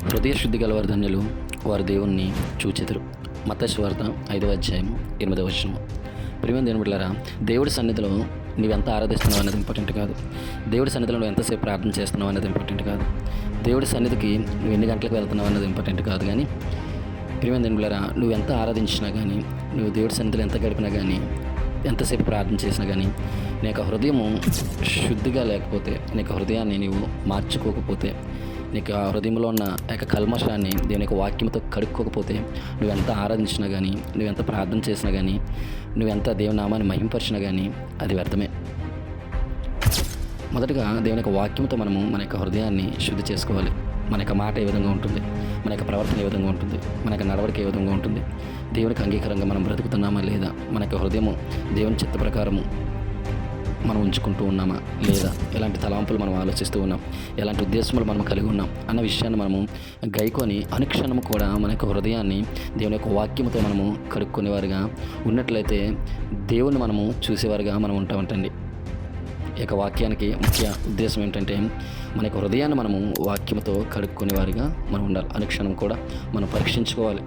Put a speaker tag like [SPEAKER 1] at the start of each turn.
[SPEAKER 1] హృదయ శుద్ధి గలవారు ధన్యులు, వారు దేవుణ్ణి చూచెదరు. మత్తయి సువార్త 5వ అధ్యాయం 8వ వచనం. ప్రియమైన దేవుని బిడ్డలారా, దేవుడి సన్నిధిలో నువ్వెంత ఆరాధిస్తున్నావు అనేది ఇంపార్టెంట్ కాదు. దేవుడి సన్నిధిలో నువ్వు ఎంతసేపు ప్రార్థన చేస్తున్నావు అనేది ఇంపార్టెంట్ కాదు. దేవుడి సన్నిధికి నువ్వు ఎన్ని గంటలకు వెళ్తున్నావు అనేది ఇంపార్టెంట్ కాదు. కానీ ప్రియమైన దేవుని బిడ్డలారా, నువ్వు ఎంత ఆరాధించినా కానీ, నువ్వు దేవుడి సన్నిధిలో ఎంత గడిపినా కానీ, ఎంతసేపు ప్రార్థన చేసినా కానీ, నీకు హృదయము శుద్ధిగా లేకపోతే, నీకు హృదయాన్ని నీవు మార్చుకోకపోతే, నీకు ఆ హృదయంలో ఉన్న కల్మషాన్ని దేవుని యొక్క వాక్యంతో కడుక్కోకపోతే, నువ్వెంత ఆరాధించినా కానీ, నువ్వెంత ప్రార్థన చేసినా కానీ, నువ్వెంత దేవుని నామాన్ని మహింపరిచినా కానీ అది వ్యర్థమే. మొదటగా దేవుని యొక్క వాక్యంతో మనము మన యొక్క హృదయాన్ని శుద్ధి చేసుకోవాలి. మన యొక్క మాట ఏ విధంగా ఉంటుంది, మన యొక్క ప్రవర్తన ఏ విధంగా ఉంటుంది, మన యొక్క నడవడిక ఏ విధంగా ఉంటుంది, దేవునికి అంగీకారంగా మనం బ్రతుకుతున్నామా లేదా, మన యొక్క హృదయము దేవుని చిత్త ప్రకారము మనం ఉంచుకుంటూ ఉన్నామా లేదా, ఎలాంటి తలాంపులు మనం ఆలోచిస్తూ ఉన్నాం, ఎలాంటి ఉద్దేశములు మనం కలిగి ఉన్నాం అన్న విషయాన్ని మనము గైకొని అనుక్షణము కూడా మన యొక్క హృదయాన్ని దేవుని యొక్క వాక్యంతో మనము కడుక్కునేవారుగా ఉన్నట్లయితే దేవుని మనము చూసేవారుగా మనం ఉంటామంటండి. ఈ యొక్క వాక్యానికి ముఖ్య ఉద్దేశం ఏంటంటే, మన యొక్క హృదయాన్ని మనము వాక్యంతో కడుక్కునేవారుగా మనం ఉండాలి. అనుక్షణం కూడా మనం పరీక్షించుకోవాలి.